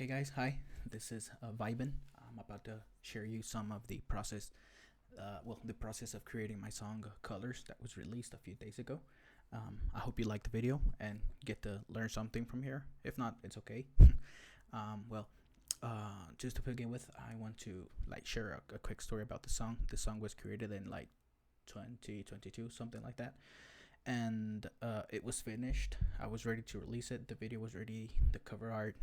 Okay, guys, hi. This is Vib-in. I'm about to share you some of the process. The process of creating my song "Colors" that was released a few days ago. I hope you like the video and get to learn something from here. If not, it's okay. um, well, just to begin with, I want to share a quick story about the song. The song was created in 2022, something like that, and it was finished. I was ready to release it. The video was ready. The cover art.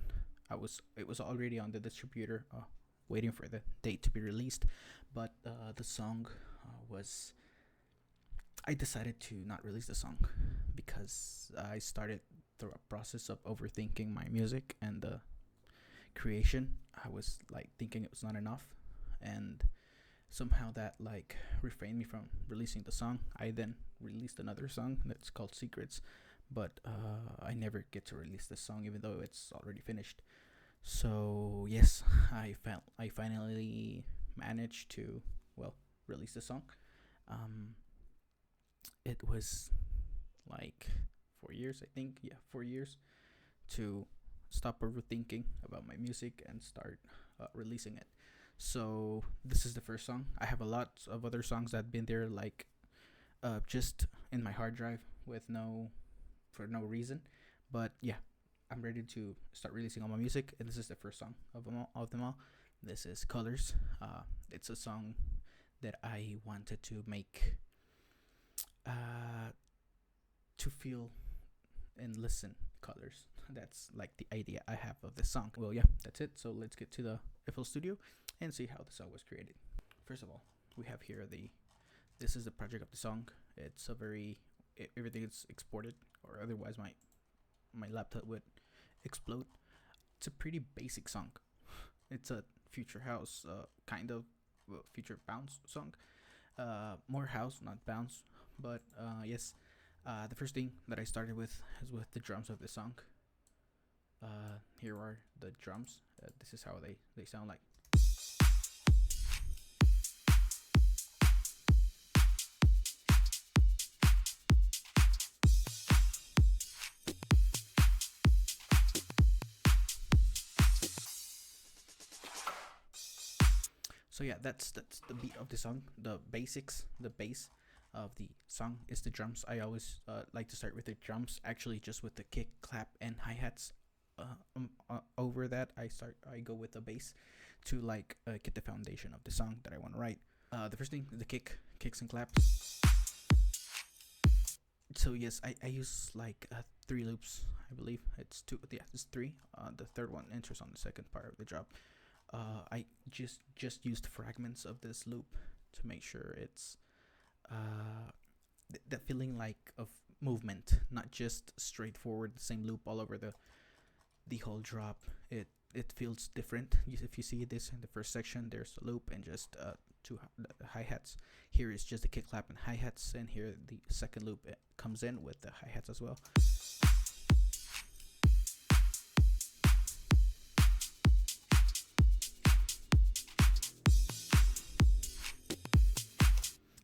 It was already on the distributor, waiting for the date to be released. But the song was. I decided to not release the song because I started through a process of overthinking my music and the creation. I was thinking it was not enough, and somehow that refrained me from releasing the song. I then released another song that's called Secrets, but I never get to release the song even though it's already finished. So yes, I finally managed to release the song. Um, it was like 4 years, I think. Yeah, 4 years to stop overthinking about my music and start releasing it. So this is the first song. I have a lot of other songs that been there just in my hard drive with no reason. But yeah, I'm ready to start releasing all my music, and this is the first song of them all. This is Colors. It's a song that I wanted to make, uh, to feel and listen colors. That's like the idea I have of the song. Well, yeah, that's it. So let's get to the FL Studio and see how the song was created. First of all, we have here this is the project of the song. It's a everything is exported, or otherwise my laptop would explode. It's a pretty basic song. It's a future house, kind of future bounce song. More house, not bounce. But yes, the first thing that I started with is with the drums of the song. Here are the drums. This is how they sound like. So yeah, that's the beat of the song. The basics, the bass of the song is the drums. I always like to start with the drums. Actually, just with the kick, clap, and hi hats. Over that, I go with the bass to get the foundation of the song that I want to write. The first thing, the kicks and claps. So yes, I use 3 loops. I believe it's two. Yeah, it's three. The third one enters on the second part of the job. I just used fragments of this loop to make sure it's that feeling of movement, not just straightforward the same loop all over the whole drop. It feels different. If you see this in the first section, there's a loop and just two hi hats. Here is just a kick, clap, and hi hats, and here the second loop comes in with the hi hats as well.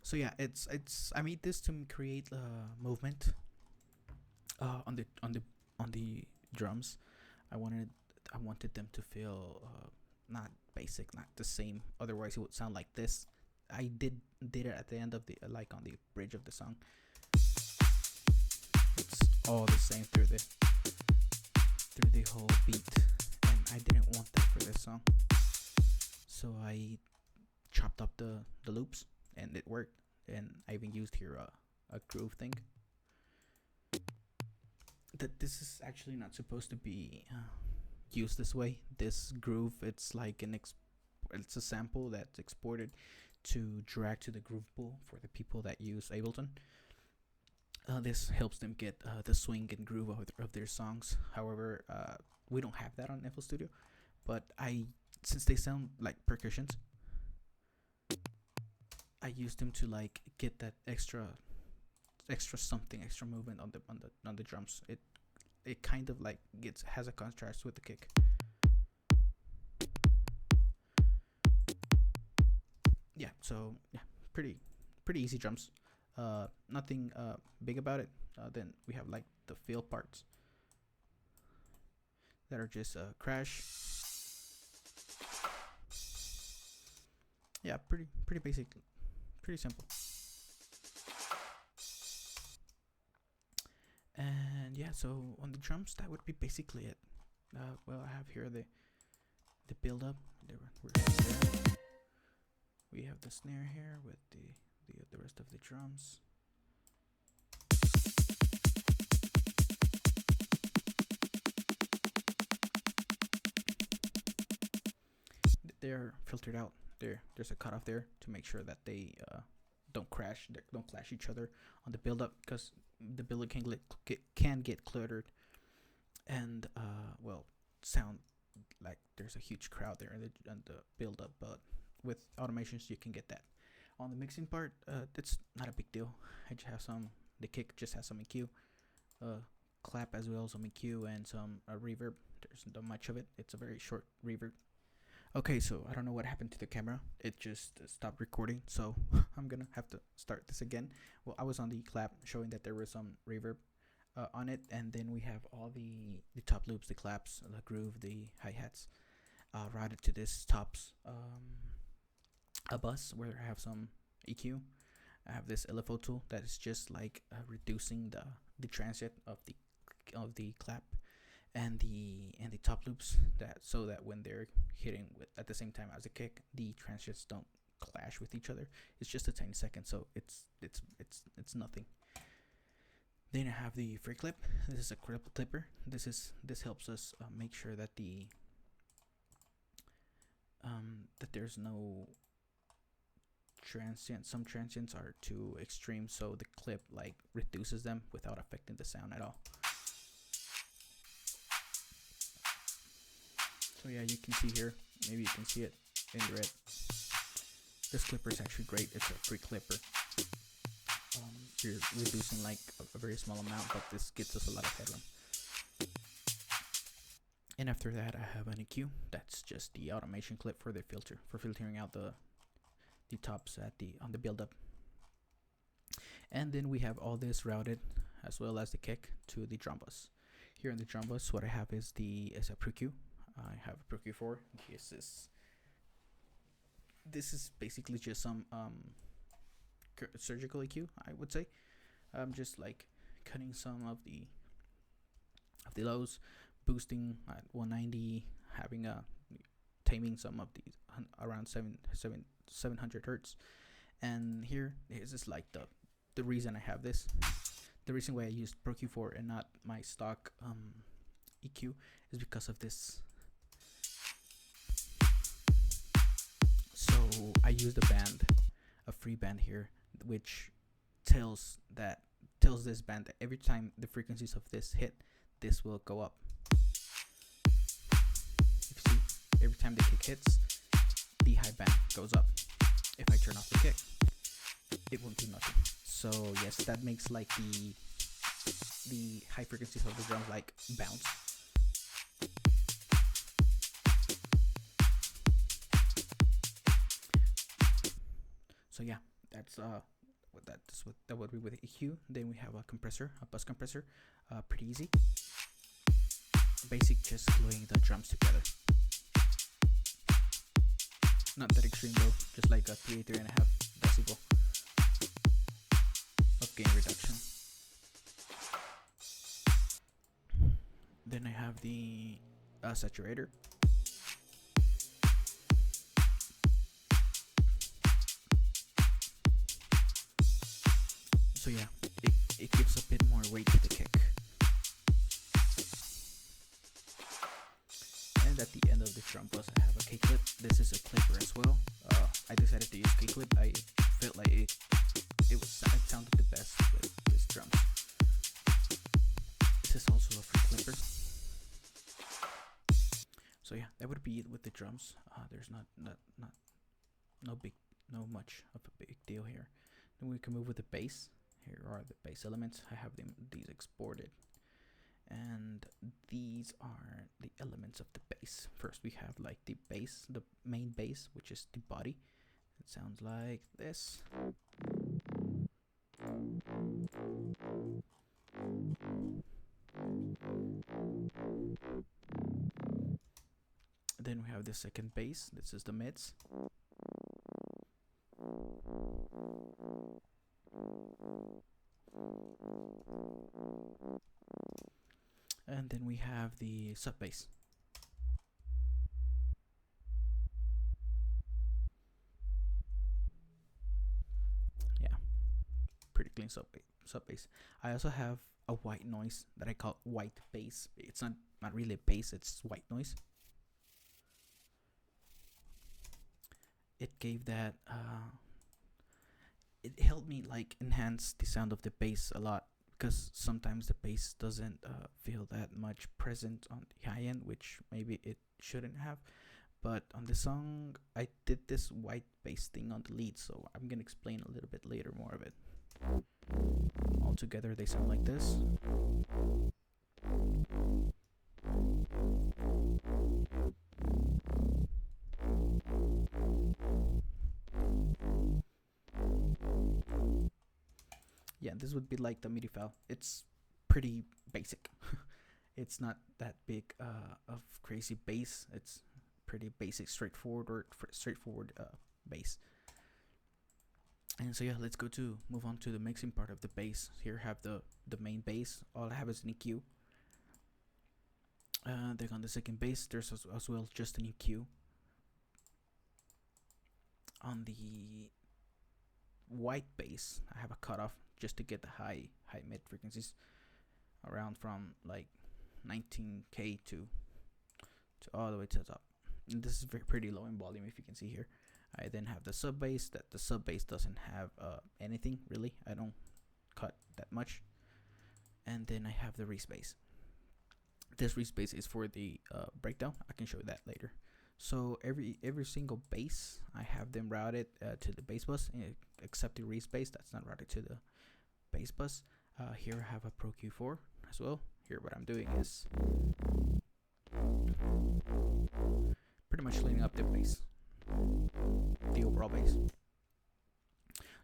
So yeah, it's I made this to create movement on the drums. I wanted I wanted them to feel not basic, not the same. Otherwise, it would sound like this. I did it at the end of the on the bridge of the song. It's all the same through the whole beat, and I didn't want that for this song. So I chopped up the loops, and it worked. And I even used here a groove thing. That this is actually not supposed to be used this way. This groove, it's it's a sample that's exported to drag to the groove pool for the people that use Ableton. This helps them get the swing and groove of their songs. However, we don't have that on FL Studio, but since they sound like percussions, I used them to get that extra something, extra movement on the drums. It kind of has a contrast with the kick. Yeah, so yeah, pretty easy drums. Nothing big about it. Then we have the fill parts that are just crash, Yeah, pretty basic, pretty simple. And yeah, so on the drums, that would be basically it. Well, I have here the build up. We have the snare here with the rest of the drums. They're filtered out. There's a cutoff there to make sure that they don't clash each other on the build up, because the build up can get cluttered and well, sound like there's a huge crowd there in the build up. But with automations, you can get that. On the mixing part, it's not a big deal. I just have the kick just has some EQ, clap as well, some EQ, and some reverb. There's not much of it. It's a very short reverb. Okay, so I don't know what happened to the camera. It just stopped recording, so I'm gonna have to start this again. Well, I was on the clap showing that there was some reverb on it, and then we have all the top loops, the claps, the groove, the hi-hats routed to this tops a bus where I have some EQ. I have this LFO tool that is just like reducing the transit of the clap and the top loops, that so that when they're hitting at the same time as the kick, the transits don't clash with each other. It's just a tiny second, so it's nothing. Then I have the free clip. This is a clipper. This helps us make sure that that there's no transient. Some transients are too extreme, so the clip like reduces them without affecting the sound at all. So yeah, you can see here, maybe you can see it in red. This clipper is actually great. It's a free clipper. You're reducing like a very small amount, but this gets us a lot of headroom. And after that, I have an EQ. That's just the automation clip for the filter, for filtering out the tops on the build up. And then we have all this routed, as well as the kick, to the drum bus. Here in the drum bus, what I have is a ProQ. I have a ProQ 4. This is basically just some surgical EQ, I would say. Just like cutting some of the lows, boosting at 190, having taming some of these around 700 hertz. And here is just like the reason I have this. The reason why I used ProQ 4 and not my stock EQ is because of this. So I used a free band here, which tells this band that every time the frequencies of this hit, this will go up. If you see, every time the kick hits, the high band goes up. If I turn off the kick, it won't do nothing. So yes, that makes like the high frequencies of the drums like bounce. So yeah, that would be with EQ. Then we have a compressor, a bus compressor, pretty easy. Basic, just gluing the drums together. Not that extreme though, just like a 3.5 decibel of gain reduction. Then I have the saturator. So yeah, it gives a bit more weight to the kick. And at the end of the drum bus, I have a K-clip. This is a clipper as well. I decided to use K-clip. I felt like it sounded the best with this drum. This is also a free clipper. So yeah, that would be it with the drums. There's not much of a big deal here. Then we can move with the bass. Here are the bass elements. I have these exported, and these are the elements of the bass. First we have like the bass, the main bass, which is the body. It sounds like this. Then we have the second bass. This is the mids. And then we have the sub bass. Yeah, pretty clean sub bass. I also have a white noise that I call white bass. It's not really a bass, it's white noise. It gave that it helped me like enhance the sound of the bass a lot, because sometimes the bass doesn't feel that much present on the high end, which maybe it shouldn't have. But on the song, I did this white bass thing on the lead, so I'm gonna explain a little bit later more of it. All together, they sound like this. Yeah, this would be like the MIDI file. It's pretty basic. It's not that big of crazy bass. It's pretty basic, straightforward bass. And so yeah, let's move on to the mixing part of the bass. Here I have the main bass. All I have is an EQ. Then on the second bass, there's as well just an EQ. On the white bass, I have a cutoff just to get the high mid frequencies around from like 19k to all the way to the top. And this is pretty low in volume, if you can see here. I then have the sub bass. That the sub bass doesn't have anything really. I don't cut that much. And then I have the reese bass. This reese bass is for the breakdown. I can show you that later. So every single bass, I have them routed to the bass bus, except the reese bass that's not routed to the bass bus. Here I have a Pro Q4 as well. Here what I'm doing is pretty much cleaning up the bass, the overall bass.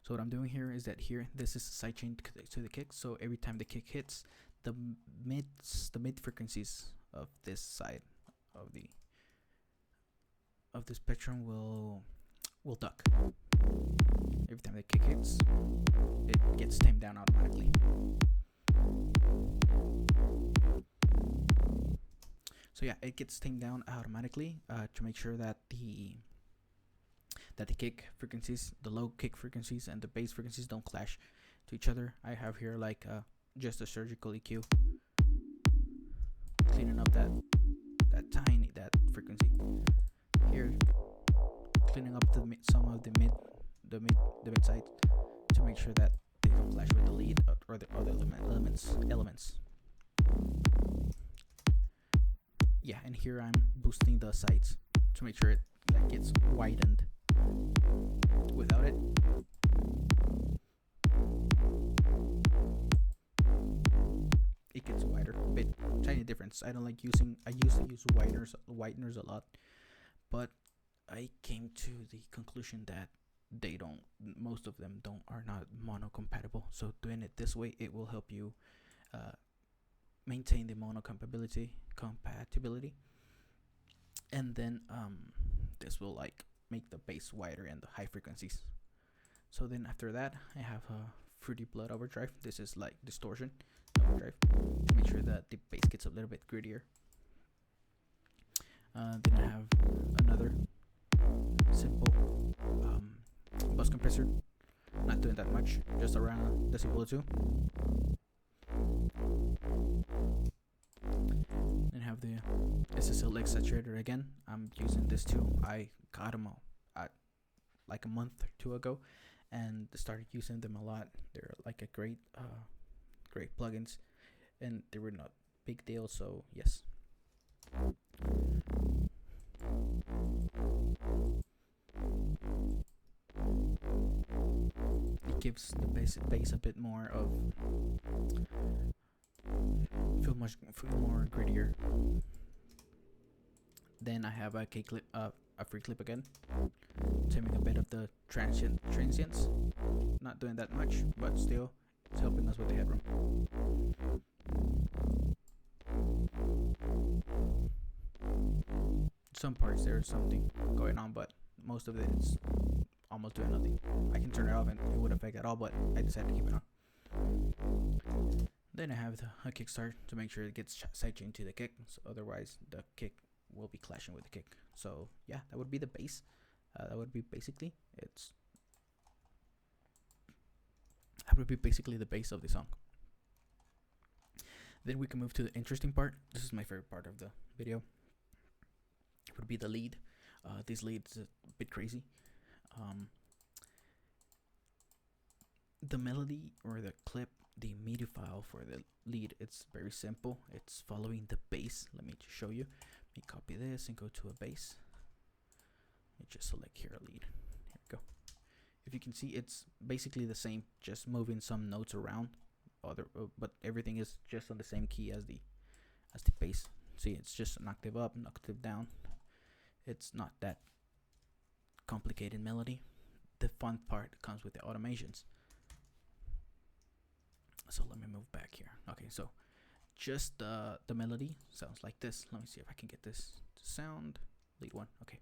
So what I'm doing here is that here, this is a sidechain to the kick. So every time the kick hits, the mid frequencies of this side of the spectrum will duck. Every time the kick hits, it gets tamed down automatically. So yeah, it gets tamed down automatically to make sure that the kick frequencies, the low kick frequencies and the bass frequencies don't clash to each other. I have here like just a surgical EQ, cleaning up that frequency. Here, cleaning up some of the mid sides to make sure that they don't clash with the lead or the other elements. Yeah, and here I'm boosting the sides to make sure that gets widened. Without it, it gets wider. A bit tiny difference. I used to use wideners a lot, but I came to the conclusion that most of them are not mono compatible. So doing it this way, it will help you maintain the mono compatibility, and then this will like make the bass wider and the high frequencies. So then after that, I have a Fruity Blood overdrive. This is like distortion overdrive to make sure that the bass gets a little bit grittier. Then I have another simple bus compressor. Not doing that much, just around decibel 2. Then have the SSLX saturator again. I'm using this too. I got them like a month or two ago, and started using them a lot. They're like a great plugins, and they were not big deal. So yes. It gives the bass a bit more of feel more grittier. Then I have a free clip again, trimming a bit of the transients. Not doing that much, but still, it's helping us with the headroom. Some parts there's something going on, but most of it is almost doing nothing. I can turn it off and it would affect at all, but I decided to keep it on. Then I have a kickstart to make sure it gets sidechained to the kick, so otherwise the kick will be clashing with the kick. So yeah, that would be the bass. That would be basically the base of the song. Then we can move to the interesting part. This is my favorite part of the video. It would be the lead. This lead is a bit crazy. The melody or the clip, the MIDI file for the lead, it's very simple. It's following the bass. Let me just show you. Let me copy this and go to a bass. Let me just select here a lead. Here we go. If you can see, it's basically the same, just moving some notes around. But everything is just on the same key as the bass. See, it's just an octave up, an octave down. It's not that complicated melody. The fun part comes with the automations. So let me move back here. Okay, so just the melody sounds like this. Let me see if I can get this to sound. Lead one. Okay.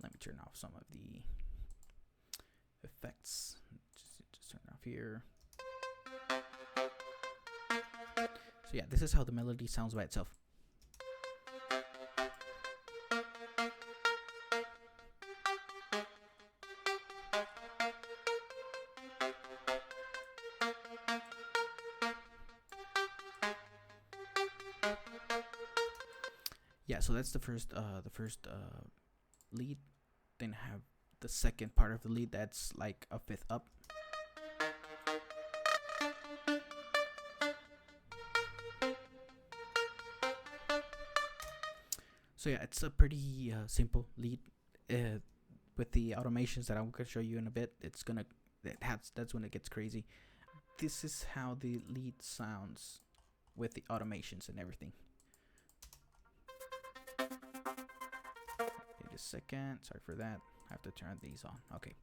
Let me turn off some of the effects. Just turn it off here. So yeah, this is how the melody sounds by itself. Yeah, so that's the first lead. Then have the second part of the lead that's like a fifth up. So yeah, it's a pretty simple lead. With the automations that I'm gonna show you in a bit, that's when it gets crazy. This is how the lead sounds with the automations and everything. Wait a second, sorry for that. I have to turn these on. Okay,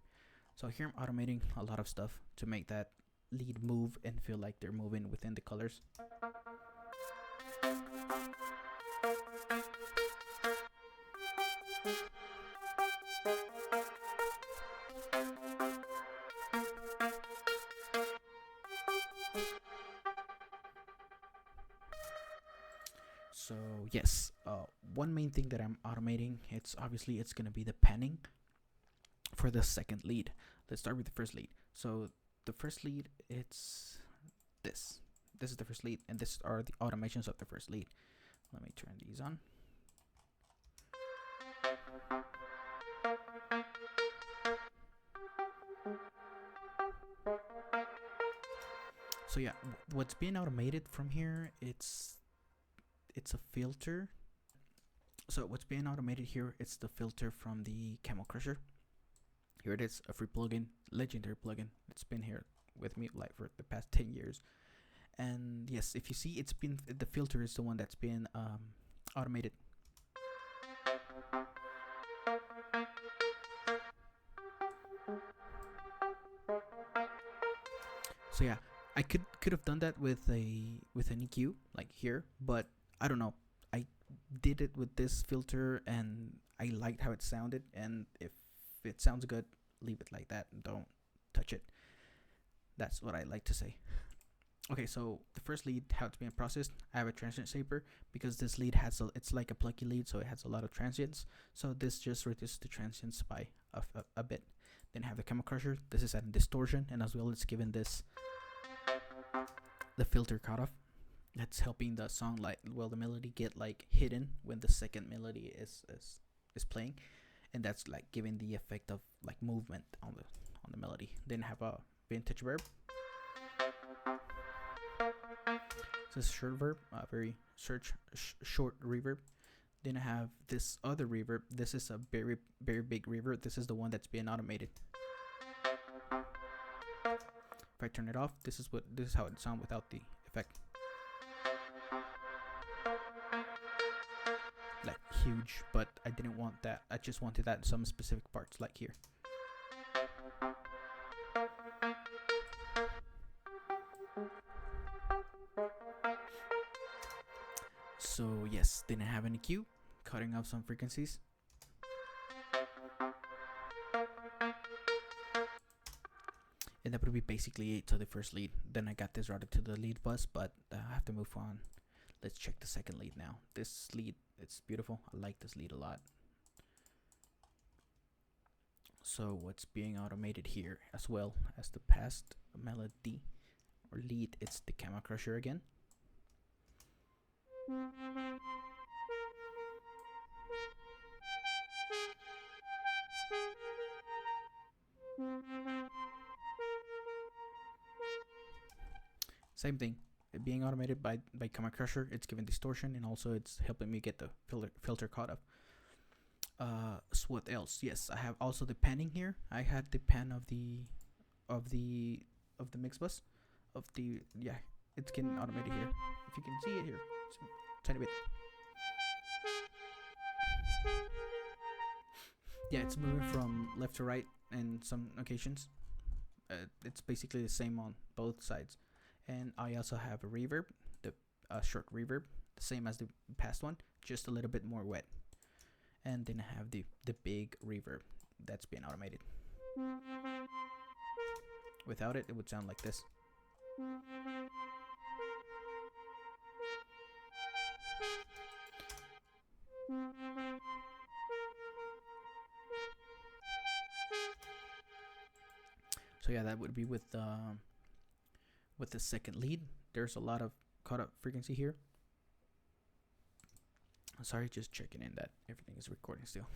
so here I'm automating a lot of stuff to make that lead move and feel like they're moving within the colors. So yes, one main thing that I'm automating, it's gonna be the panning for the second lead. Let's start with the first lead. So the first lead, it's this. This is the first lead, and this are the automations of the first lead. Let me turn these on. So yeah, what's being automated from here, it's a filter. So what's being automated here, it's the filter from the Camel Crusher. Here it is, a free plugin, legendary plugin. It's been here with me like for the past 10 years. And yes, if you see, the filter is the one that's been automated. So yeah, I could have done that with an EQ like here, but I don't know. I did it with this filter and I liked how it sounded, and if it sounds good, leave it like that and don't touch it. That's what I like to say. Okay, so the first lead, how it's being processed, I have a transient shaper because this lead it's like a plucky lead, so it has a lot of transients. So this just reduces the transients by a bit. Then I have the Camel Crusher. This is at a distortion, and as well it's given this the filter cutoff. That's helping the song the melody get like hidden when the second melody is playing, and that's like giving the effect of like movement on the melody. Then have a vintage verb. This is short verb, very short reverb. Then I have this other reverb. This is a very big reverb. This is the one that's being automated. If I turn it off, this is how it sounds without the effect. Like huge, but I didn't want that. I just wanted that in some specific parts, like here. So yes, then I have an EQ, cutting off some frequencies. and that would be basically it to the first lead. Then I got this routed to the lead bus, but I have to move on. Let's check the second lead now. This lead, it's beautiful. I like this lead a lot. So what's being automated here, as well as the past melody or lead, it's the Camera Crusher again. Same thing, being automated by Camera Crusher. It's giving distortion, and also it's helping me get the filter caught up. So what else? Yes, I have also the panning here. I had the pan of the mix bus of the, yeah, it's getting automated here. If you can see it here, it's a tiny bit. Yeah, it's moving from left to right in some occasions. It's basically the same on both sides. And I also have a reverb, the short reverb, the same as the past one, just a little bit more wet. And then I have the big reverb that's being automated. Without it, it would sound like this. So yeah, that would be with the second lead. There's a lot of caught up frequency here. Sorry, just checking in that everything is recording still.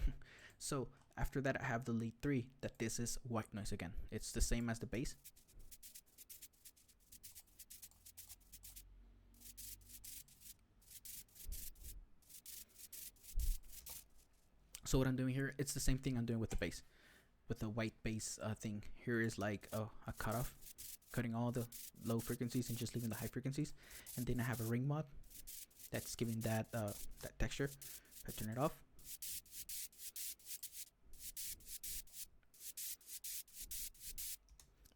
So after that, I have the lead 3, that this is white noise again. It's the same as the bass. So what I'm doing here, it's the same thing I'm doing with the bass, with the white bass thing. Here is like a cutoff, cutting all the low frequencies and just leaving the high frequencies. And then I have a ring mod that's giving that texture. If I turn it off,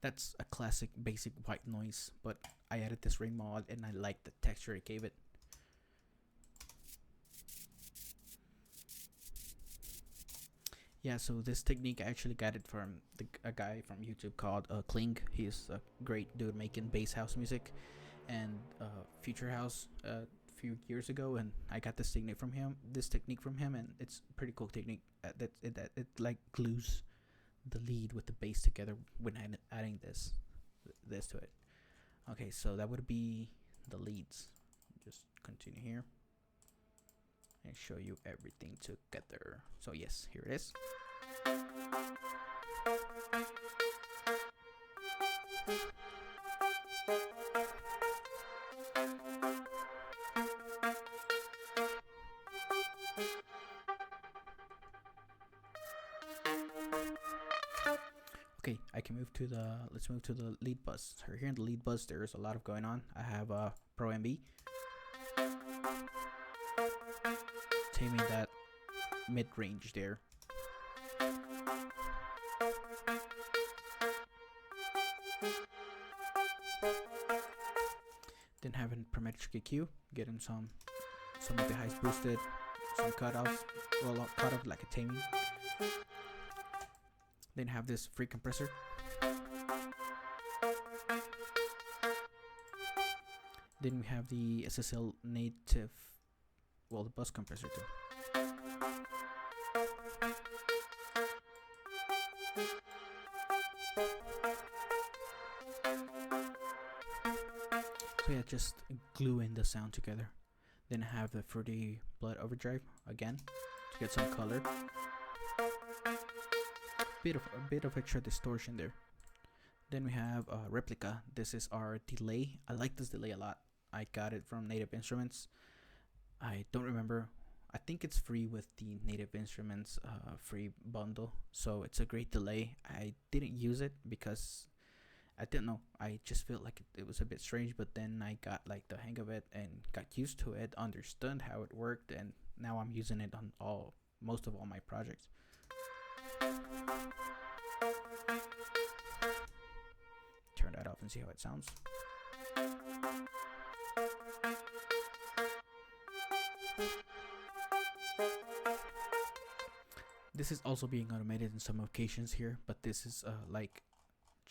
that's a classic basic white noise, but I added this ring mod and I like the texture it gave it. Yeah, so this technique, I actually got it from a guy from YouTube called Kling. He's a great dude making bass house music and future house a few years ago, and I got this technique from him. And it's a pretty cool technique. That it like glues the lead with the bass together when adding this to it. Okay, so that would be the leads. Just continue here and show you everything together. So yes, here it is. Okay, I can move to let's move to the lead bus. So here in the lead bus, there's a lot of going on. I have a Pro MV, taming that mid-range there. Then having parametric EQ, getting some of the highs boosted, some cutoffs, well, cut off like a taming. Then have this free compressor. Then we have the SSL native, well, the bus compressor too. So yeah, just gluing the sound together. Then I have the Fruity Blood Overdrive again to get some color. A bit of extra distortion there. Then we have Replica. This is our delay. I like this delay a lot. I got it from Native Instruments. I don't remember. I think it's free with the Native Instruments free bundle. So it's a great delay. I didn't use it because I didn't know. I just felt like it was a bit strange, but then I got like the hang of it and got used to it, understood how it worked, and now I'm using it on most of all my projects. Turn that off and see how it sounds. This is also being automated in some occasions here, but this is like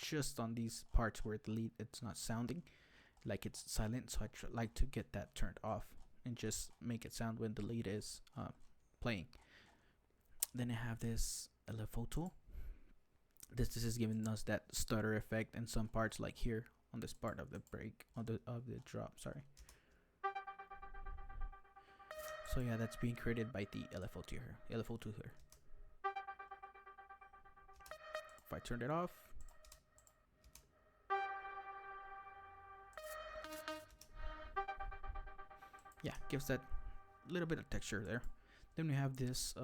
just on these parts where the lead it's not sounding, like it's silent. So I like to get that turned off and just make it sound when the lead is playing. Then I have this LFO tool. This is giving us that stutter effect in some parts, like here on this part of the break of the drop. Sorry. So yeah, that's being created by the LFO tool here. LFO tool here. If I turn it off, yeah, gives that little bit of texture there. Then we have this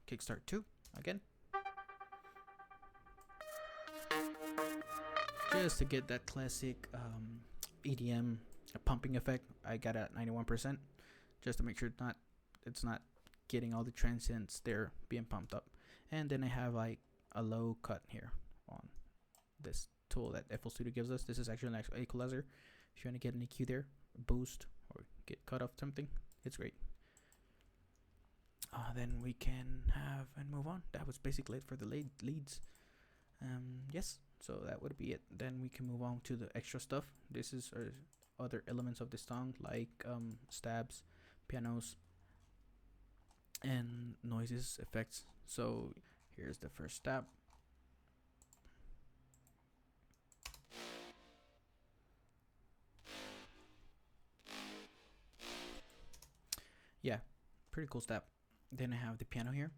kickstart 2 again, just to get that classic EDM pumping effect. I got at 91%, just to make sure it's not getting all the transients there being pumped up. And then I have like a low cut here on this tool that FL Studio gives us. This is actually an actual equalizer. If you want to get an EQ there, boost, or get cut off something, it's great. Then we can have and move on. That was basically it for the leads. Yes, so that would be it. Then we can move on to the extra stuff. This is other elements of the song, like stabs, pianos, and noises, effects. So here's the first stab. Yeah, pretty cool stab. Then I have the piano here.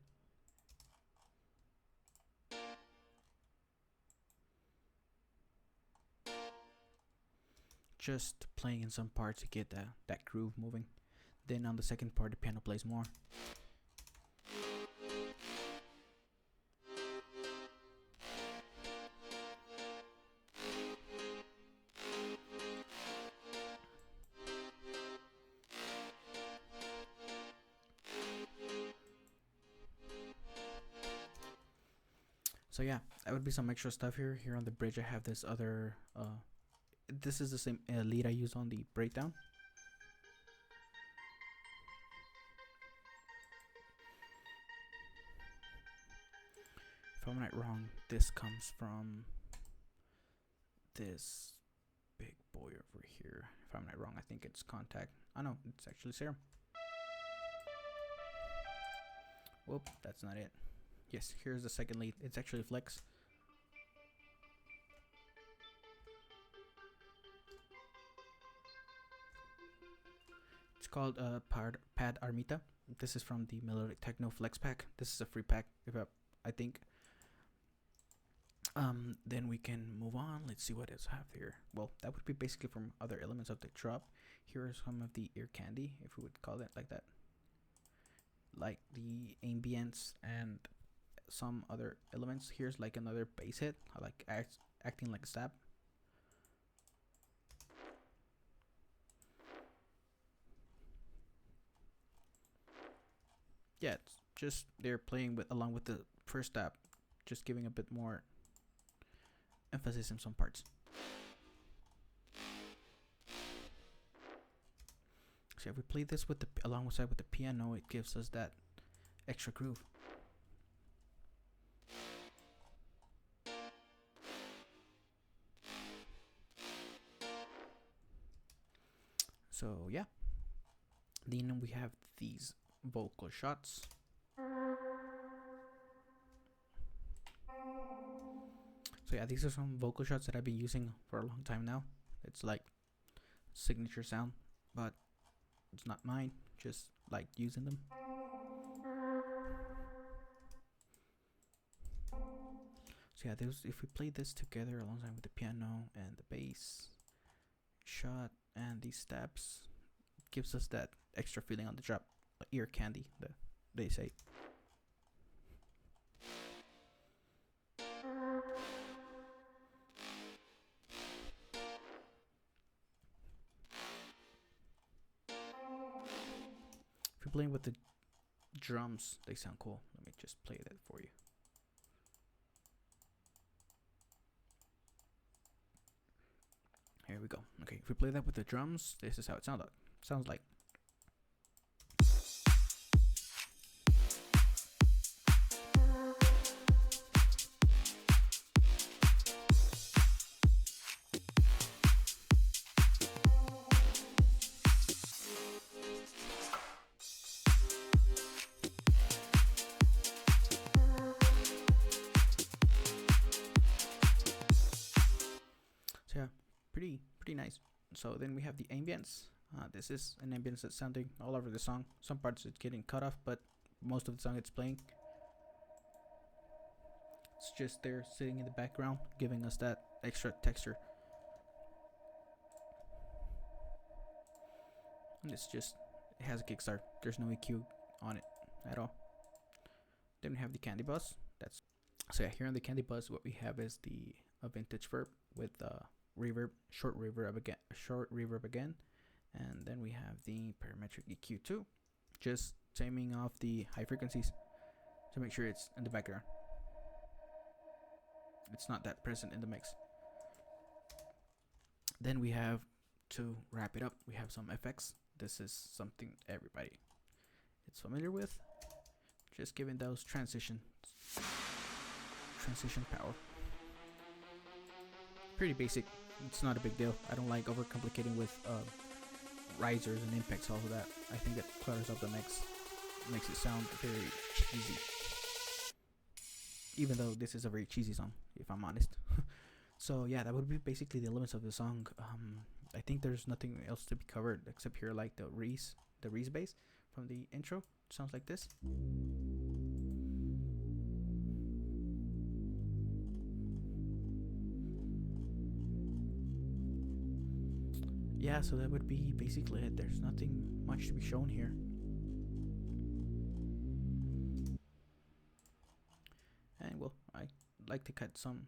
Just playing in some parts to get that groove moving. Then on the second part, the piano plays more. So yeah, that would be some extra stuff here. Here on the bridge, I have this other, this is the same lead I use on the breakdown. If I'm not wrong, this comes from this big boy over here. If I'm not wrong, I think it's Contact. Oh no, it's actually Serum. Whoop, that's not it. Yes, here's the second lead. It's actually Flex. It's called Pad Armita. This is from the Melodic Techno Flex pack. This is a free pack, I think. Then we can move on. Let's see what else I have here. Well, that would be basically from other elements of the drop. Here are some of the ear candy, if we would call it like that. Like the ambience and some other elements. Here's like another bass hit. I like acting like a stab. Yeah, it's just they're playing with along with the first stab, just giving a bit more emphasis in some parts. So if we play this with the alongside with the piano, it gives us that extra groove. So yeah, then we have these vocal shots. So yeah, these are some vocal shots that I've been using for a long time now. It's like signature sound, but it's not mine, just like using them. So yeah, if we play this together alongside with the piano and the bass shot and these stabs, it gives us that extra feeling on the drop, like ear candy, they say. If you're playing with the drums, they sound cool. Let me just play that for you. Here we go. Okay, if we play that with the drums, this is how it sounds like. pretty nice. So then we have the ambience. This is an ambience that's sounding all over the song. Some parts it's getting cut off, but most of the song it's playing. It's just there sitting in the background, giving us that extra texture. And it's just, it has a kickstart. There's no EQ on it at all. Then we have the candy bus. That's so yeah. Here on the candy bus, what we have is a vintage verb with reverb, short reverb again, and then we have the parametric EQ too, just taming off the high frequencies to make sure it's in the background. It's not that present in the mix. Then we have, to wrap it up, we have some effects. This is something everybody is familiar with. Just giving those transition power. Pretty basic. It's not a big deal. I don't like overcomplicating with risers and impacts, all of that. I think it clutters up the mix, makes it sound very cheesy. Even though this is a very cheesy song, if I'm honest. So yeah, that would be basically the elements of the song. I think there's nothing else to be covered except here, like the Reese bass from the intro. It sounds like this. Yeah, so that would be basically it. There's nothing much to be shown here. And well, I like to cut some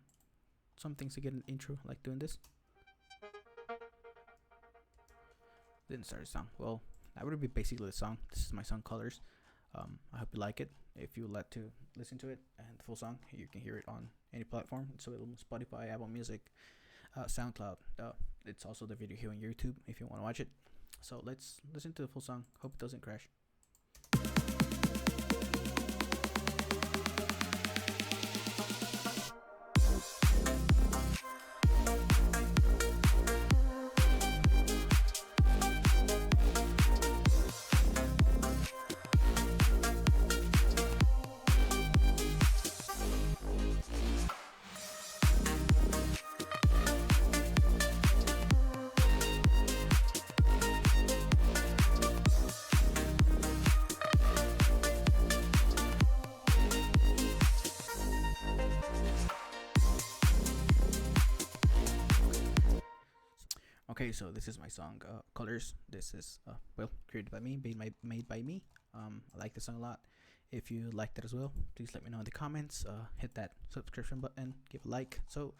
things to get an intro, like doing this. Didn't start a song. Well, that would be basically the song. This is my song Colors. I hope you like it. If you would like to listen to it and the full song, you can hear it on any platform. It's available on Spotify, Apple Music, SoundCloud. It's also the video here on YouTube if you want to watch it. So let's listen to the full song. Hope it doesn't crash. Okay, so this is my song Colors. This is well, created by me, made by me. I like this song a lot. If you liked it as well, please let me know in the comments. Hit that subscription button, give a like, so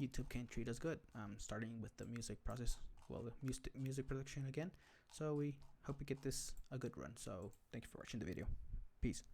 YouTube can treat us good. Starting with the music process, well, the music production again. So we hope we get this a good run. So thank you for watching the video. Peace.